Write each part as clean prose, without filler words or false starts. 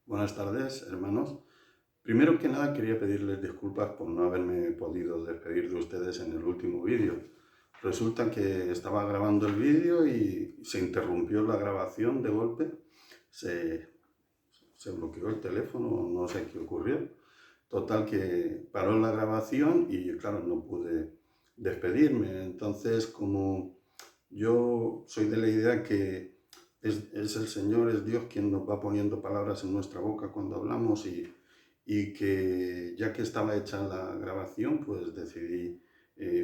Buenas tardes, hermanos. Primero que nada quería pedirles disculpas por no haberme podido despedir de ustedes en el último vídeo. Resulta que estaba grabando el vídeo y se interrumpió la grabación de golpe. Se, se bloqueó el teléfono, no sé qué ocurrió. Total que paró la grabación y claro, no pude despedirme. Entonces, como yo soy de la idea que es el Señor, es Dios quien nos va poniendo palabras en nuestra boca cuando hablamos y que ya que estaba hecha la grabación, pues decidí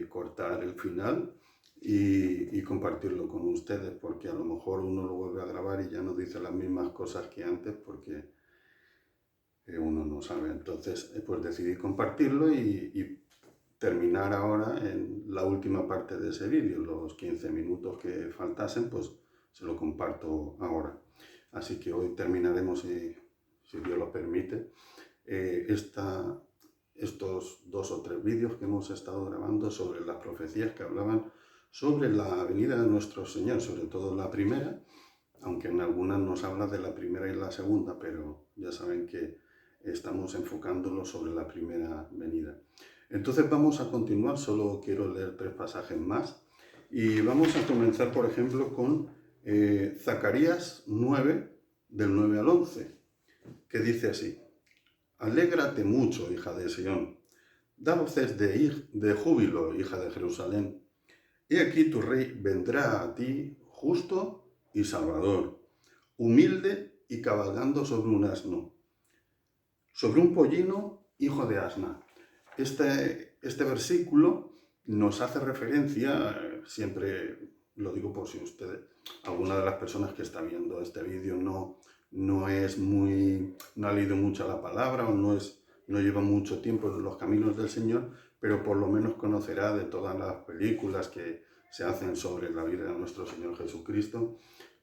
cortar el final y compartirlo con ustedes, porque a lo mejor uno lo vuelve a grabar y ya no dice las mismas cosas que antes, porque uno no sabe. Entonces, pues decidí compartirlo y terminar ahora en la última parte de ese vídeo, los 15 minutos que faltasen, pues se lo comparto ahora. Así que hoy terminaremos, si Dios lo permite, estos 2 o 3 vídeos que hemos estado grabando sobre las profecías que hablaban sobre la venida de nuestro Señor, sobre todo la primera, aunque en algunas nos habla de la primera y la segunda, pero ya saben que estamos enfocándolo sobre la primera venida. Entonces vamos a continuar, solo quiero leer 3 pasajes más y vamos a comenzar, por ejemplo, con Zacarías 9, del 9 al 11, que dice así: Alégrate mucho, hija de Sión, da voces de júbilo, hija de Jerusalén. He aquí tu rey vendrá a ti justo y salvador, humilde y cabalgando sobre un asno, sobre un pollino, hijo de asna. Este versículo nos hace referencia, siempre lo digo por si ustedes, alguna de las personas que está viendo este vídeo no ha leído mucho la palabra o no lleva mucho tiempo en los caminos del Señor, pero por lo menos conocerá de todas las películas que se hacen sobre la vida de nuestro Señor Jesucristo,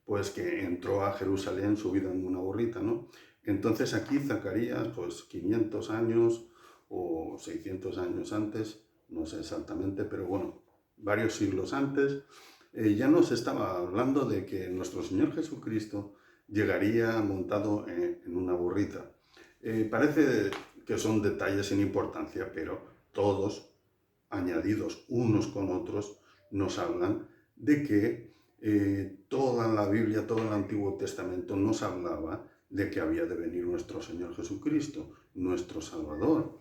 pues que entró a Jerusalén subido en una burrita, ¿no? Entonces aquí Zacarías, pues 500 años o 600 años antes, no sé exactamente, pero bueno, varios siglos antes, ya nos estaba hablando de que nuestro Señor Jesucristo llegaría montado en una burrita. Parece que son detalles sin importancia, pero todos, añadidos unos con otros, nos hablan de que toda la Biblia, todo el Antiguo Testamento nos hablaba de que había de venir nuestro Señor Jesucristo, nuestro Salvador.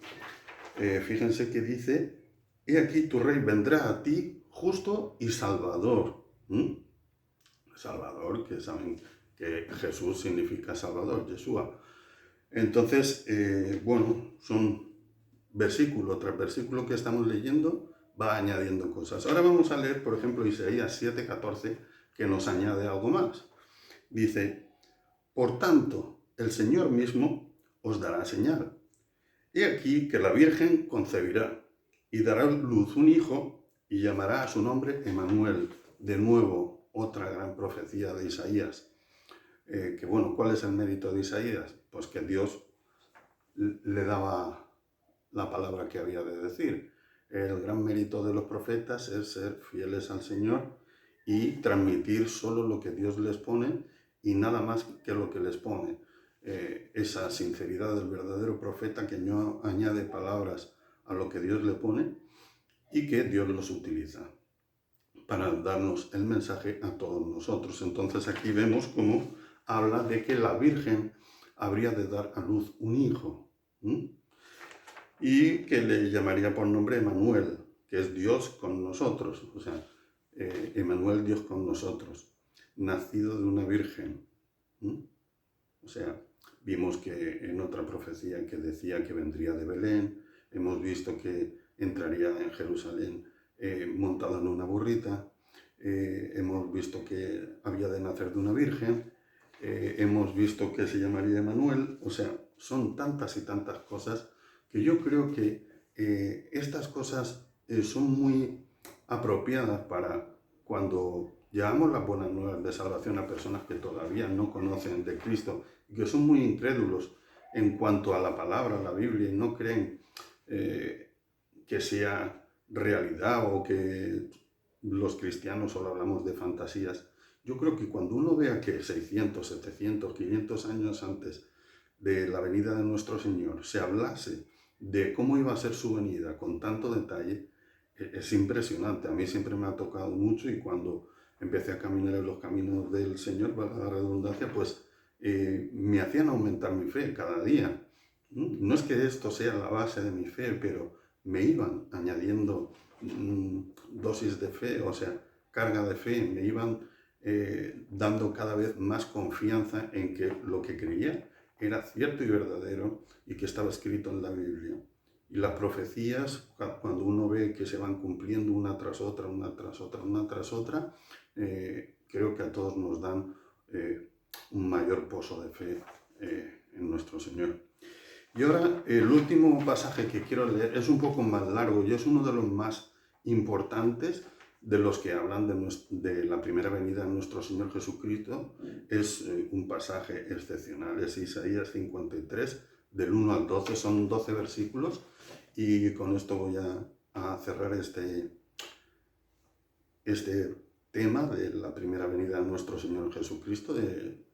Fíjense que dice: he aquí tu rey vendrá a ti justo y salvador. Salvador, que saben que Jesús significa Salvador, Yeshua. Entonces, bueno, son versículo tras versículo que estamos leyendo, va añadiendo cosas. Ahora vamos a leer, por ejemplo, Isaías 7:14, que nos añade algo más. Dice: por tanto, el Señor mismo os dará señal. He aquí que la Virgen concebirá y dará a luz un hijo y llamará a su nombre Emmanuel. De nuevo, otra gran profecía de Isaías. Que bueno, ¿cuál es el mérito de Isaías? Pues que Dios le daba la palabra que había de decir. El gran mérito de los profetas es ser fieles al Señor y transmitir solo lo que Dios les pone y nada más que lo que les pone. Esa sinceridad del verdadero profeta que no añade palabras a lo que Dios le pone y que Dios los utiliza para darnos el mensaje a todos nosotros. Entonces aquí vemos cómo habla de que la Virgen habría de dar a luz un hijo y que le llamaría por nombre Emmanuel, que es Dios con nosotros, o sea, Emmanuel, Dios con nosotros, nacido de una virgen. O sea, vimos que en otra profecía que decía que vendría de Belén, hemos visto que entraría en Jerusalén montado en una burrita, hemos visto que había de nacer de una virgen, hemos visto que se llamaría Emmanuel. O sea, son tantas y tantas cosas que yo creo que estas cosas son muy apropiadas para cuando llevamos las buenas nuevas de salvación a personas que todavía no conocen de Cristo y que son muy incrédulos en cuanto a la palabra, la Biblia, y no creen que sea realidad o que los cristianos solo hablamos de fantasías. Yo creo que cuando uno vea que 600, 700, 500 años antes de la venida de nuestro Señor se hablase de cómo iba a ser su venida con tanto detalle, es impresionante. A mí siempre me ha tocado mucho, y cuando empecé a caminar en los caminos del Señor, valga la redundancia, pues me hacían aumentar mi fe cada día. No es que esto sea la base de mi fe, pero me iban añadiendo dosis de fe, o sea, carga de fe, me iban dando cada vez más confianza en que lo que creía era cierto y verdadero y que estaba escrito en la Biblia. Y las profecías, cuando uno ve que se van cumpliendo una tras otra, una tras otra, una tras otra, creo que a todos nos dan un mayor pozo de fe en nuestro Señor. Y ahora el último pasaje que quiero leer es un poco más largo y es uno de los más importantes de los que hablan de la primera venida de nuestro Señor Jesucristo. Es un pasaje excepcional, es Isaías 53, del 1 al 12, son 12 versículos, y con esto voy a cerrar este tema de la primera venida de nuestro Señor Jesucristo, de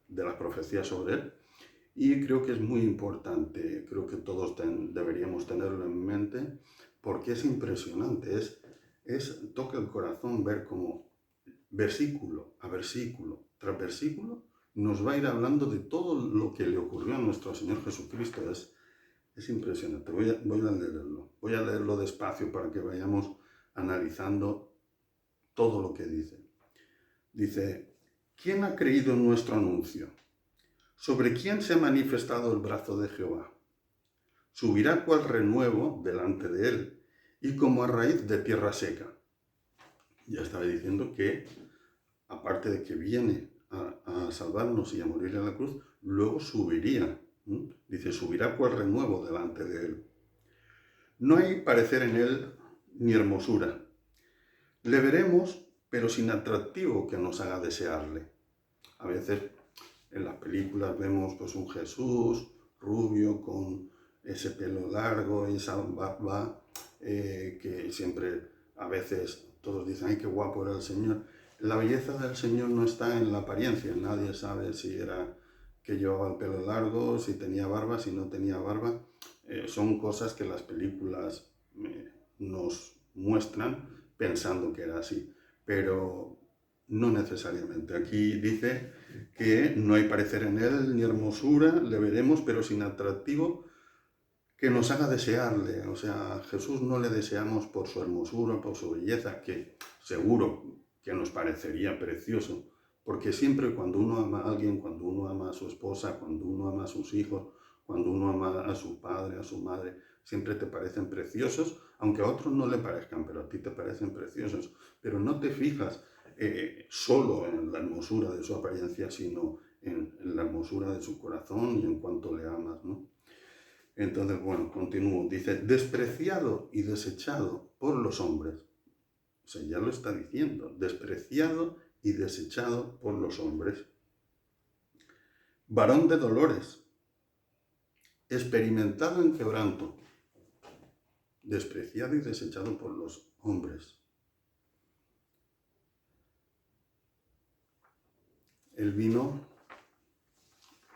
las profecías sobre Él. Y creo que es muy importante, creo que todos deberíamos tenerlo en mente, porque es impresionante, toca el corazón ver cómo versículo a versículo tras versículo nos va a ir hablando de todo lo que le ocurrió a nuestro Señor Jesucristo. Es impresionante. Voy a leerlo despacio para que vayamos analizando todo lo que dice. Dice: ¿quién ha creído en nuestro anuncio? ¿Sobre quién se ha manifestado el brazo de Jehová? Subirá cual renuevo delante de él, y como a raíz de tierra seca. Ya estaba diciendo que, aparte de que viene a salvarnos y a morir en la cruz, luego subiría. Dice, subirá cual renuevo delante de él. No hay parecer en él ni hermosura. Le veremos, pero sin atractivo que nos haga desearle. A veces en las películas vemos pues un Jesús rubio con ese pelo largo y esa barba que siempre, a veces todos dicen, ¡ay, qué guapo era el Señor! La belleza del Señor no está en la apariencia. Nadie sabe si era que llevaba el pelo largo, si tenía barba, si no tenía barba. Son cosas que las películas nos muestran pensando que era así, pero no necesariamente. Aquí dice que no hay parecer en él ni hermosura, le veremos, pero sin atractivo que nos haga desearle. O sea, a Jesús no le deseamos por su hermosura, por su belleza, que seguro que nos parecería precioso, porque siempre cuando uno ama a alguien, cuando uno ama a su esposa, cuando uno ama a sus hijos, cuando uno ama a su padre, a su madre, siempre te parecen preciosos, aunque a otros no le parezcan, pero a ti te parecen preciosos. Pero no te fijas solo en la hermosura de su apariencia, sino en la hermosura de su corazón y en cuanto le amas, ¿no? Entonces, bueno, continúo. Dice, despreciado y desechado por los hombres. O sea, ya lo está diciendo, despreciado y desechado por los hombres. Varón de dolores, experimentado en quebranto, despreciado y desechado por los hombres. Él vino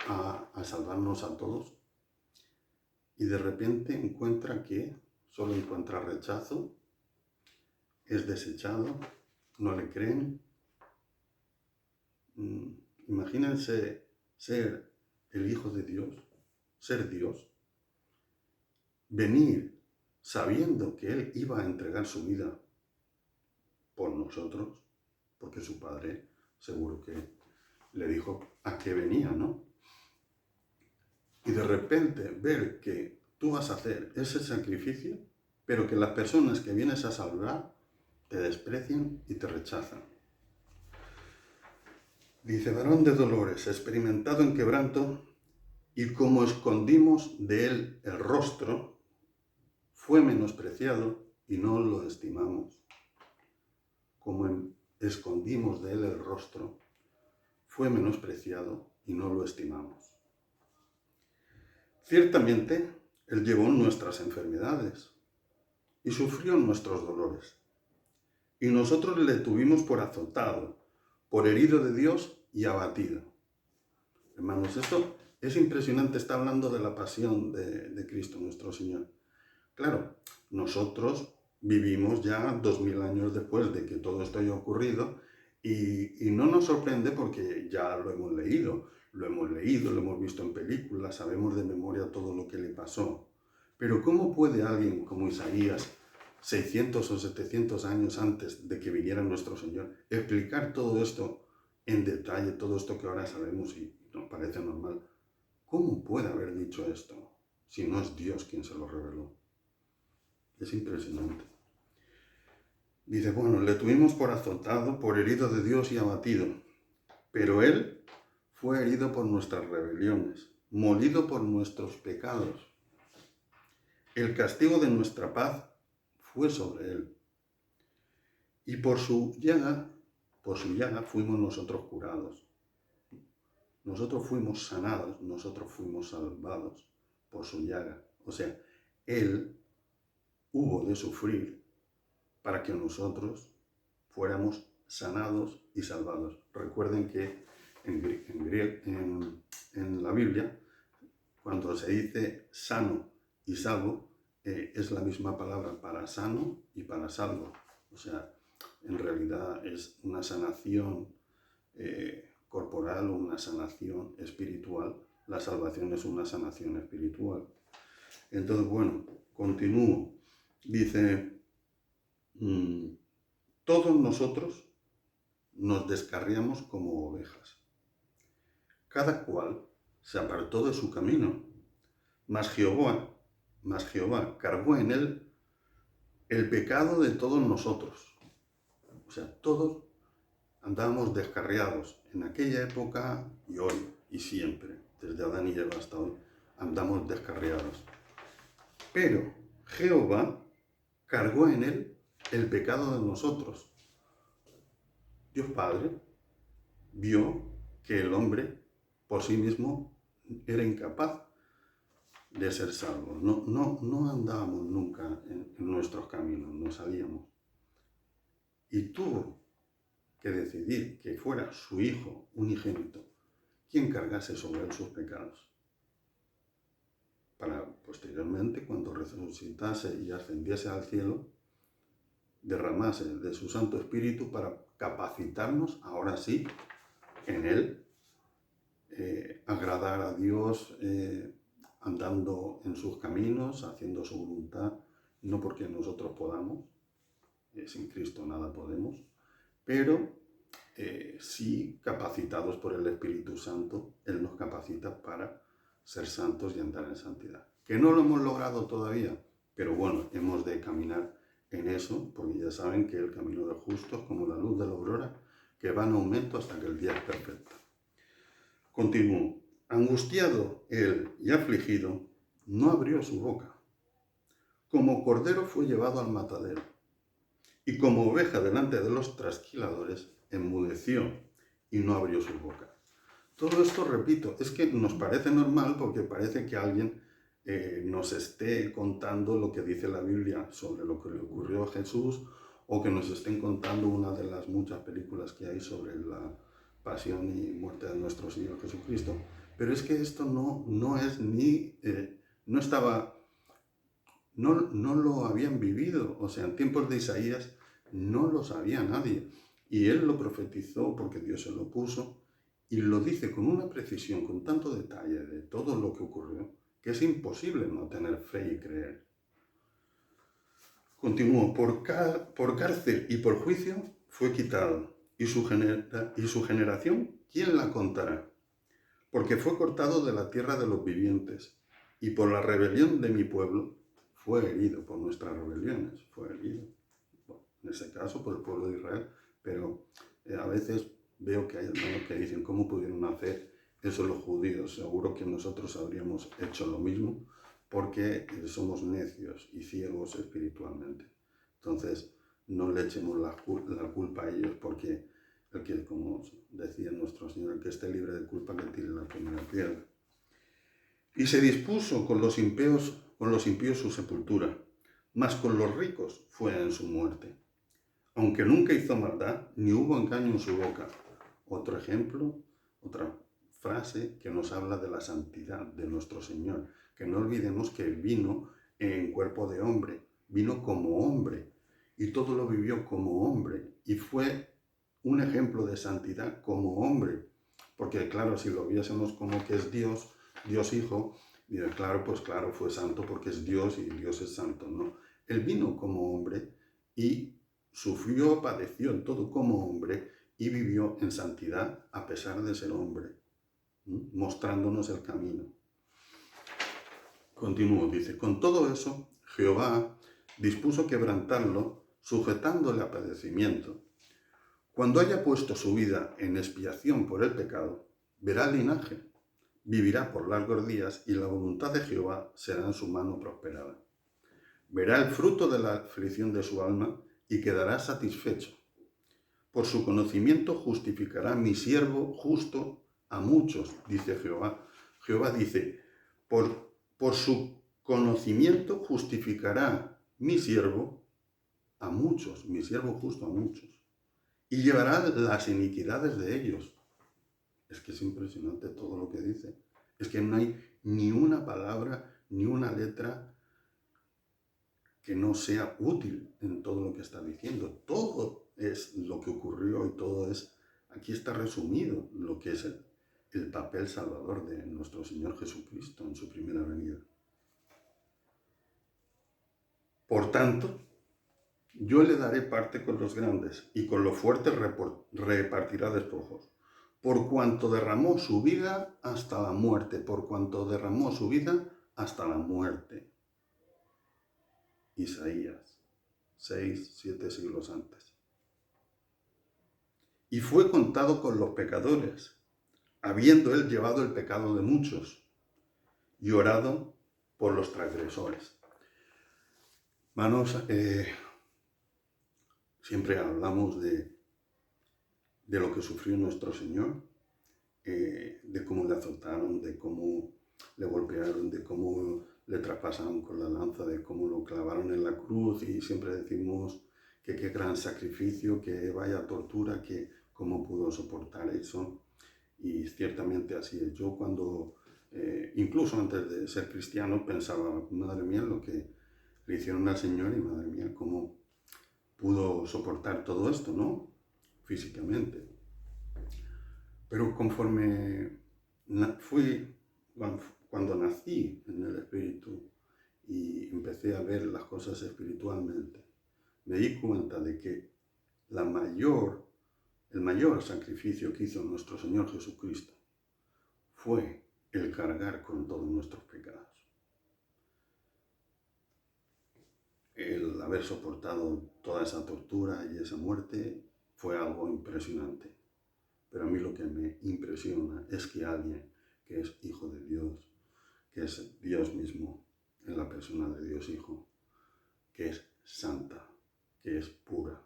a salvarnos a todos y de repente encuentra que solo encuentra rechazo, es desechado, no le creen. Imagínense ser el Hijo de Dios, ser Dios, venir sabiendo que Él iba a entregar su vida por nosotros, porque su Padre seguro que le dijo a qué venía, ¿no? Y de repente ver que tú vas a hacer ese sacrificio, pero que las personas que vienes a salvar te desprecian y te rechazan. Dice, varón de dolores, experimentado en quebranto, y como escondimos de él el rostro, fue menospreciado y no lo estimamos. Como escondimos de él el rostro, fue menospreciado y no lo estimamos. Ciertamente, él llevó nuestras enfermedades y sufrió nuestros dolores. Y nosotros le tuvimos por azotado, por herido de Dios y abatido. Hermanos, esto Es impresionante, está hablando de la pasión de Cristo nuestro Señor. Claro, nosotros vivimos ya 2000 años después de que todo esto haya ocurrido y no nos sorprende porque ya lo hemos leído, lo hemos visto en películas, sabemos de memoria todo lo que le pasó. Pero ¿cómo puede alguien como Isaías, 600 o 700 años antes de que viniera nuestro Señor, explicar todo esto en detalle, todo esto que ahora sabemos y nos parece normal? ¿Cómo puede haber dicho esto si no es Dios quien se lo reveló? Es impresionante. Dice, bueno, le tuvimos por azotado, por herido de Dios y abatido, pero Él fue herido por nuestras rebeliones, molido por nuestros pecados. El castigo de nuestra paz fue sobre Él. Y por su llaga fuimos nosotros curados. Nosotros fuimos sanados, nosotros fuimos salvados por su llaga. O sea, Él hubo de sufrir para que nosotros fuéramos sanados y salvados. Recuerden que en la Biblia, cuando se dice sano y salvo, es la misma palabra para sano y para salvo. O sea, en realidad es una sanación corporal o una sanación espiritual. La salvación es una sanación espiritual. Entonces, bueno, continúo. Dice, todos nosotros nos descarriamos como ovejas. Cada cual se apartó de su camino, mas Jehová cargó en él el pecado de todos nosotros. O sea, todos andábamos descarriados en aquella época y hoy y siempre, desde Adán y Eva hasta hoy, andamos descarriados. Pero Jehová cargó en él el pecado de nosotros. Dios Padre vio que el hombre por sí mismo era incapaz de ser salvo. No andábamos nunca en nuestros caminos, no sabíamos. Y tuvo que decidir que fuera su Hijo unigénito quien cargase sobre él sus pecados. Para posteriormente, cuando resucitase y ascendiese al cielo, derramase de su Santo Espíritu para capacitarnos, ahora sí, en Él, agradar a Dios, andando en sus caminos, haciendo su voluntad, no porque nosotros podamos, sin Cristo nada podemos, pero sí capacitados por el Espíritu Santo, Él nos capacita para ser santos y andar en santidad. Que no lo hemos logrado todavía, pero bueno, hemos de caminar en eso, porque ya saben que el camino del justo es como la luz de la aurora, que va en aumento hasta que el día es perfecto. Continúo. Angustiado él y afligido, no abrió su boca. Como cordero fue llevado al matadero, y como oveja delante de los trasquiladores, enmudeció y no abrió su boca. Todo esto, repito, es que nos parece normal porque parece que alguien nos esté contando lo que dice la Biblia sobre lo que le ocurrió a Jesús, o que nos estén contando una de las muchas películas que hay sobre la pasión y muerte de nuestro Señor Jesucristo. Pero es que esto no es ni, no lo habían vivido. O sea, en tiempos de Isaías no lo sabía nadie. Y él lo profetizó porque Dios se lo puso y lo dice con una precisión, con tanto detalle de todo lo que ocurrió, que es imposible no tener fe y creer. Continúo, por cárcel y por juicio fue quitado, y su generación, ¿quién la contará? Porque fue cortado de la tierra de los vivientes, y por la rebelión de mi pueblo fue herido, por nuestras rebeliones fue herido. Bueno, en ese caso por el pueblo de Israel, pero a veces veo que hay hermanos que dicen, ¿cómo pudieron hacer eso los judíos? Seguro que nosotros habríamos hecho lo mismo, porque somos necios y ciegos espiritualmente. Entonces, no le echemos la culpa a ellos, porque el que, como decía nuestro Señor, el que esté libre de culpa, que tire la primera piedra. Y se dispuso con los impíos su sepultura, mas con los ricos fue en su muerte. Aunque nunca hizo maldad, ni hubo engaño en su boca. Otro ejemplo, otra frase que nos habla de la santidad de nuestro Señor, que no olvidemos que Él vino en cuerpo de hombre, vino como hombre y todo lo vivió como hombre y fue un ejemplo de santidad como hombre, porque claro, si lo viésemos como que es Dios, Dios Hijo, y claro, pues claro, fue santo porque es Dios y Dios es santo, ¿no? Él vino como hombre y sufrió, padeció todo como hombre y vivió en santidad a pesar de ser hombre, mostrándonos el camino. Continúo, dice, con todo eso, Jehová dispuso quebrantarlo, sujetándole a padecimiento. Cuando haya puesto su vida en expiación por el pecado, verá el linaje, vivirá por largos días y la voluntad de Jehová será en su mano prosperada. Verá el fruto de la aflicción de su alma y quedará satisfecho. Por su conocimiento justificará mi siervo justo a muchos, dice Jehová. Jehová dice, por su conocimiento justificará mi siervo a muchos, mi siervo justo a muchos, y llevará las iniquidades de ellos. Es que es impresionante todo lo que dice. Es que no hay ni una palabra, ni una letra que no sea útil en todo lo que está diciendo. Todo es lo que ocurrió y todo es, aquí está resumido lo que es el papel salvador de nuestro Señor Jesucristo en su primera venida. Por tanto, yo le daré parte con los grandes y con los fuertes repartirá despojos. Por cuanto derramó su vida hasta la muerte, por cuanto derramó su vida hasta la muerte. Isaías, 6, 7 siglos antes. Y fue contado con los pecadores, habiendo él llevado el pecado de muchos y orado por los transgresores. Hermanos, siempre hablamos de lo que sufrió nuestro Señor, de cómo le azotaron, de cómo le golpearon, de cómo le traspasaron con la lanza, de cómo lo clavaron en la cruz, y siempre decimos que qué gran sacrificio, que vaya tortura, que cómo pudo soportar eso. Y ciertamente así es. Yo cuando, incluso antes de ser cristiano, pensaba, madre mía, lo que le hicieron al Señor, y madre mía, cómo pudo soportar todo esto, ¿no? Físicamente. Pero conforme cuando nací en el Espíritu y empecé a ver las cosas espiritualmente, me di cuenta de que el mayor sacrificio que hizo nuestro Señor Jesucristo fue el cargar con todos nuestros pecados. El haber soportado toda esa tortura y esa muerte fue algo impresionante. Pero a mí lo que me impresiona es que alguien que es hijo de Dios, que es Dios mismo en la persona de Dios Hijo, que es santa, que es pura,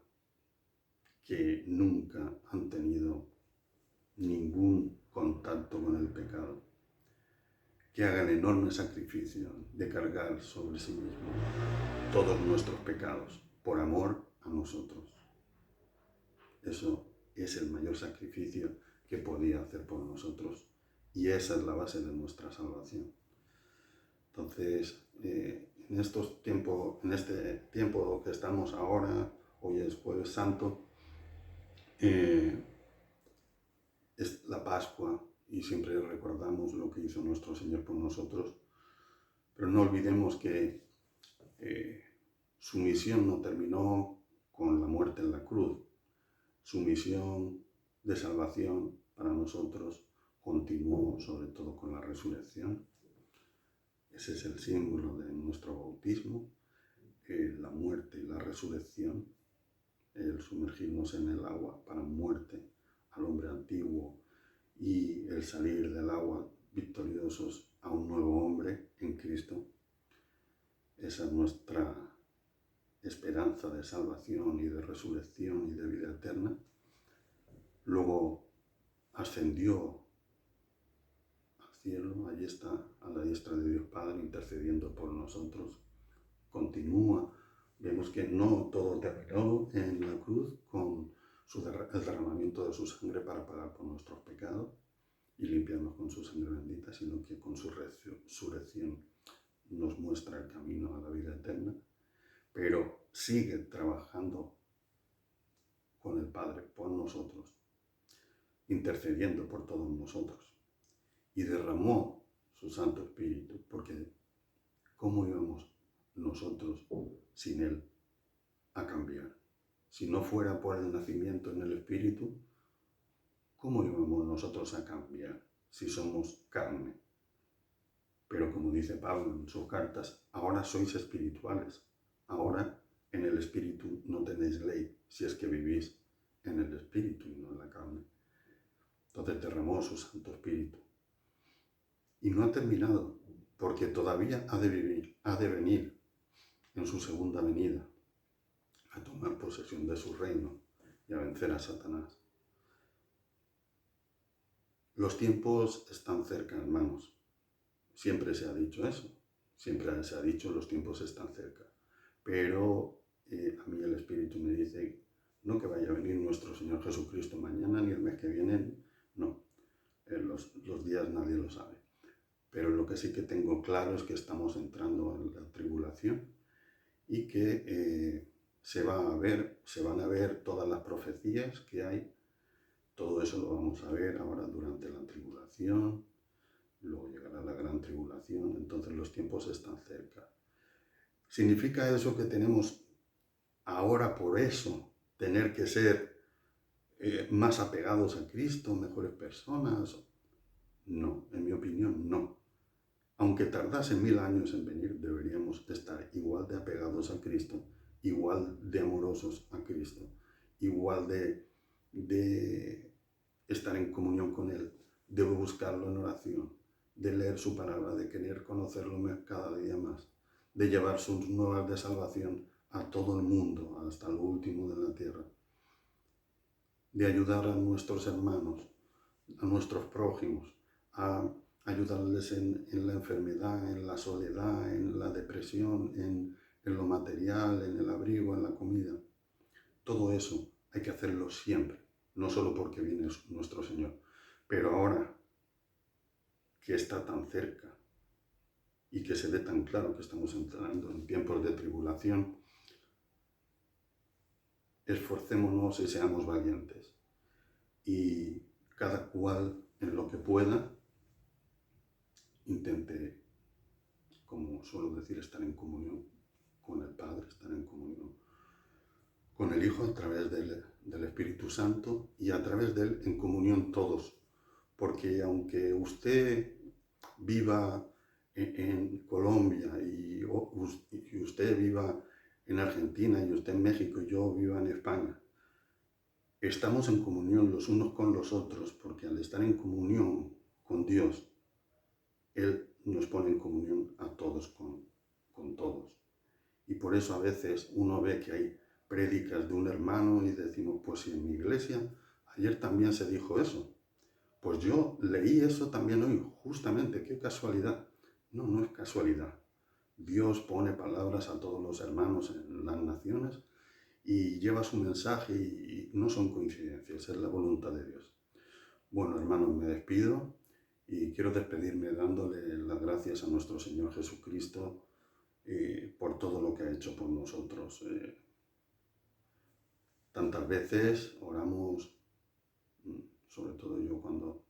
que nunca han tenido ningún contacto con el pecado, que haga el enorme sacrificio de cargar sobre sí mismo todos nuestros pecados por amor a nosotros. Eso es el mayor sacrificio que podía hacer por nosotros y esa es la base de nuestra salvación. Entonces, en este tiempo que estamos ahora, hoy es Jueves Santo, es la Pascua y siempre recordamos lo que hizo nuestro Señor por nosotros, pero no olvidemos que su misión no terminó con la muerte en la cruz. Su misión de salvación para nosotros continuó sobre todo con la resurrección. Ese es el símbolo de nuestro bautismo, la muerte y la resurrección, el sumergirnos en el agua para muerte al hombre antiguo y el salir del agua victoriosos a un nuevo hombre en Cristo. Esa es nuestra esperanza de salvación y de resurrección y de vida eterna. Luego ascendió al cielo, allí está a la diestra de Dios Padre intercediendo por nosotros. Continúa, vemos que no todo terminó en la cruz con el derramamiento de su sangre para pagar por nuestros pecados. y limpiarnos con su sangre bendita, sino que con su resurrección nos muestra el camino a la vida eterna, pero sigue trabajando con el Padre por nosotros, intercediendo por todos nosotros, y derramó su Santo Espíritu, porque ¿cómo íbamos nosotros sin Él a cambiar? Si no fuera por el nacimiento en el Espíritu, ¿cómo íbamos nosotros a cambiar si somos carne? Pero como dice Pablo en sus cartas, ahora sois espirituales, ahora en el Espíritu no tenéis ley, si es que vivís en el Espíritu y no en la carne. Entonces derramó su Santo Espíritu. Y no ha terminado, porque todavía ha de venir en su segunda venida a tomar posesión de su reino y a vencer a Satanás. Los tiempos están cerca, hermanos. Siempre se ha dicho eso. Siempre se ha dicho los tiempos están cerca. Pero a mí el Espíritu me dice, no que vaya a venir nuestro Señor Jesucristo mañana ni el mes que viene, no. Los días nadie lo sabe. Pero lo que sí que tengo claro es que estamos entrando en la tribulación y que se van a ver todas las profecías que hay. Todo eso lo vamos a ver ahora durante la tribulación. Luego llegará la gran tribulación, entonces los tiempos están cerca. ¿Significa eso que tenemos ahora por eso tener que ser más apegados a Cristo, mejores personas? No, en mi opinión no. Aunque tardase 1000 años en venir, deberíamos estar igual de apegados a Cristo, igual de amorosos a Cristo, igual de estar en comunión con Él, de buscarlo en oración, de leer su palabra, de querer conocerlo cada día más, de llevar sus nuevas de salvación a todo el mundo, hasta lo último de la tierra, de ayudar a nuestros hermanos, a nuestros prójimos, a ayudarles en la enfermedad, en la soledad, en la depresión, en lo material, en el abrigo, en la comida. Todo eso hay que hacerlo siempre, no solo porque viene nuestro Señor, pero ahora que está tan cerca y que se ve tan claro que estamos entrando en tiempos de tribulación, esforcémonos y seamos valientes. Y cada cual en lo que pueda intente, como suelo decir, estar en comunión con el Padre, estar en comunión con el Hijo a través del Espíritu Santo y a través de Él en comunión todos. Porque aunque usted viva en Colombia y usted viva en Argentina y usted en México y yo viva en España, estamos en comunión los unos con los otros, porque al estar en comunión con Dios, Él nos pone en comunión a todos con todos. Y por eso a veces uno ve que hay prédicas de un hermano y decimos, pues si en mi iglesia ayer también se dijo eso. Pues yo leí eso también hoy, justamente, qué casualidad. No, no es casualidad. Dios pone palabras a todos los hermanos en las naciones y lleva su mensaje y no son coincidencias, es la voluntad de Dios. Bueno, hermanos, me despido y quiero despedirme dándole las gracias a nuestro Señor Jesucristo por todo lo que ha hecho por nosotros. Tantas veces oramos, sobre todo yo cuando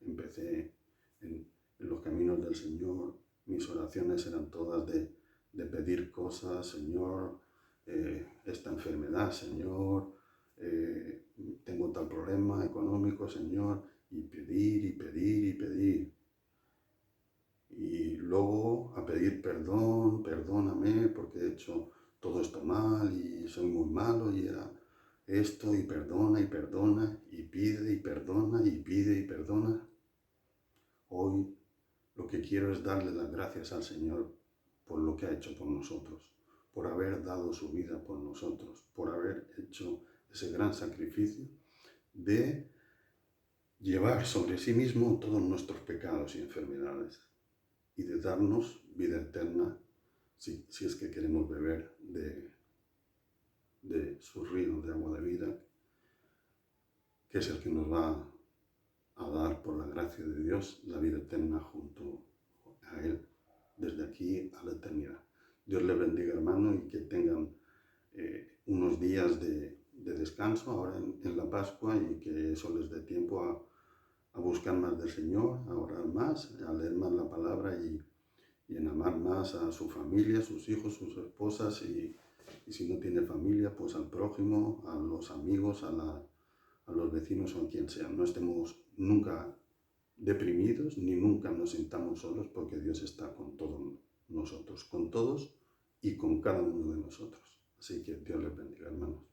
empecé en los caminos del Señor, mis oraciones eran todas de pedir cosas, Señor, esta enfermedad, Señor, tengo tal problema económico, Señor, y pedir y pedir y pedir. Y luego a pedir perdón, perdóname porque he hecho todo esto mal y soy muy malo y era esto y perdona y perdona y pide y perdona y pide y perdona. Hoy lo que quiero es darle las gracias al Señor por lo que ha hecho por nosotros, por haber dado su vida por nosotros, por haber hecho ese gran sacrificio de llevar sobre sí mismo todos nuestros pecados y enfermedades y de darnos vida eterna si es que queremos beber de su río de agua de vida, que es el que nos va a dar por la gracia de Dios la vida eterna junto a Él, desde aquí a la eternidad. Dios les bendiga, hermano, y que tengan unos días de descanso ahora en la Pascua, y que eso les dé tiempo a buscar más del Señor, a orar más, a leer más la palabra y en amar más a su familia, sus hijos, sus esposas, y si no tiene familia, pues al prójimo, a los amigos, a los vecinos o a quien sea. No estemos nunca deprimidos ni nunca nos sintamos solos, porque Dios está con todos nosotros, con todos y con cada uno de nosotros. Así que Dios les bendiga, hermanos.